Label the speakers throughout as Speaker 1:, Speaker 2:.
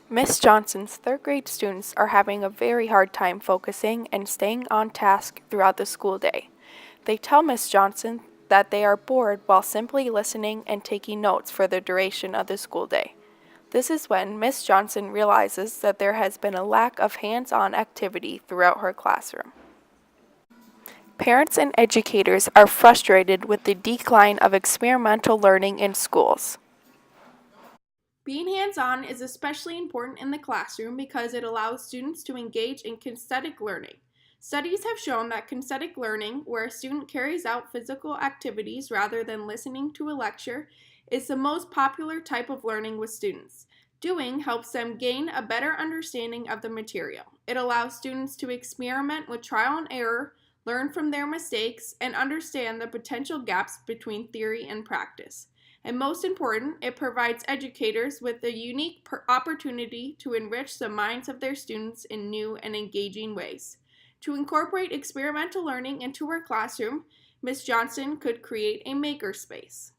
Speaker 1: Miss Johnson's third grade students are having a very hard time focusing and staying on task throughout the school day. They tell Miss Johnson that they are bored while simply listening and taking notes for the duration of the school day. This is when Miss Johnson realizes that there has been a lack of hands-on activity throughout her classroom. Parents and educators are frustrated with the decline of experimental learning in schools.
Speaker 2: Being hands-on is especially important in the classroom because it allows students to engage in kinesthetic learning. Studies have shown that kinesthetic learning, where a student carries out physical activities rather than listening to a lecture, is the most popular type of learning with students. Doing helps them gain a better understanding of the material. It allows students to experiment with trial and error, learn from their mistakes, and understand the potential gaps between theory and practice. And most important, it provides educators with a unique opportunity to enrich the minds of their students in new and engaging ways. To incorporate experimental learning into her classroom, Ms. Johnson could create a makerspace.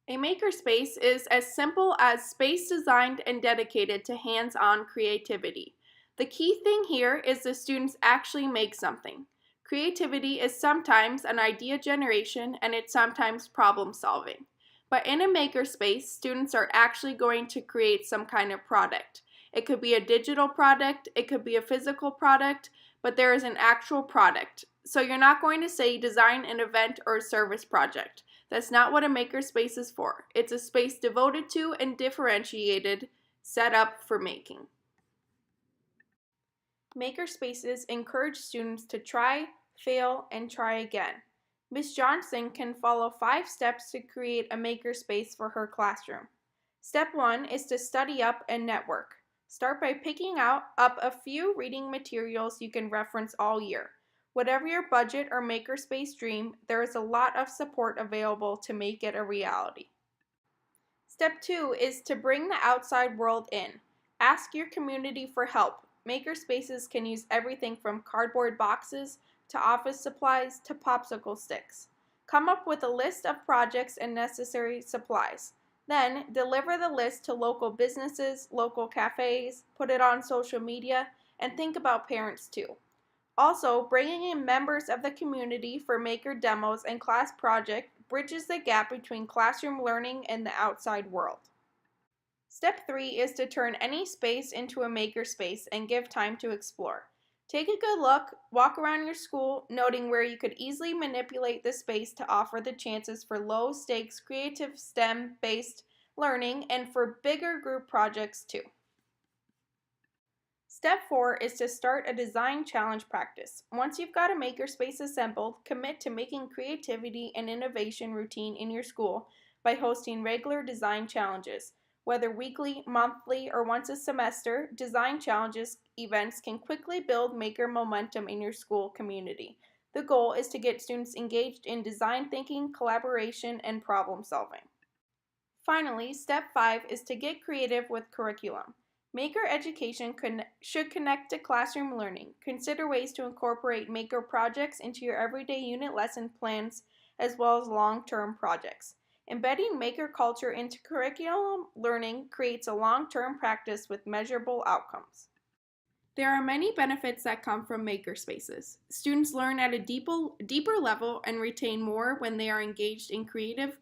Speaker 2: A makerspace is as simple as space designed and dedicated to hands-on creativity. The key thing here is the students actually make something. Creativity is sometimes an idea generation and it's sometimes problem solving. But in a makerspace, students are actually going to create some kind of product. It could be a digital product, it could be a physical product, but there is an actual product. So you're not going to say design an event or a service project. That's not what a makerspace is for. It's a space devoted to and differentiated, set up for making. Makerspaces encourage students to try, fail, and try again. Ms. Johnson can follow 5 steps to create a makerspace for her classroom. Step 1 is to study up and network. Start by picking up a few reading materials you can reference all year. Whatever your budget or makerspace dream, there is a lot of support available to make it a reality. Step 2 is to bring the outside world in. Ask your community for help. Makerspaces can use everything from cardboard boxes to office supplies to popsicle sticks. Come up with a list of projects and necessary supplies. Then, deliver the list to local businesses, local cafes, put it on social media, and think about parents too. Also, bringing in members of the community for maker demos and class projects bridges the gap between classroom learning and the outside world. Step 3 is to turn any space into a makerspace and give time to explore. Take a good look, walk around your school, noting where you could easily manipulate the space to offer the chances for low-stakes, creative STEM-based learning and for bigger group projects too. Step 4 is to start a design challenge practice. Once you've got a makerspace assembled, commit to making creativity and innovation routine in your school by hosting regular design challenges. Whether weekly, monthly, or once a semester, design challenges events can quickly build maker momentum in your school community. The goal is to get students engaged in design thinking, collaboration, and problem solving. Finally, step 5 is to get creative with curriculum. Maker education should connect to classroom learning. Consider ways to incorporate maker projects into your everyday unit lesson plans as well as long-term projects. Embedding maker culture into curriculum learning creates a long-term practice with measurable outcomes. There are many benefits that come from makerspaces. Students learn at a deeper level and retain more when they are engaged in creative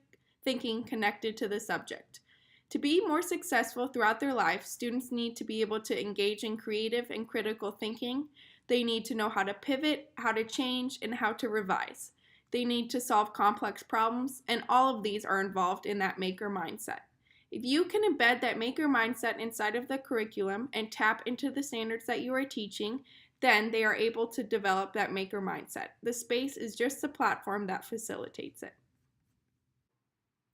Speaker 2: thinking connected to the subject. To be more successful throughout their life, students need to be able to engage in creative and critical thinking. They need to know how to pivot, how to change, and how to revise. They need to solve complex problems, and all of these are involved in that maker mindset. If you can embed that maker mindset inside of the curriculum and tap into the standards that you are teaching, then they are able to develop that maker mindset. The space is just the platform that facilitates it.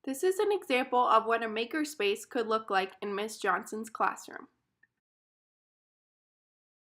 Speaker 2: This is an example of what a makerspace could look like in Ms. Johnson's classroom.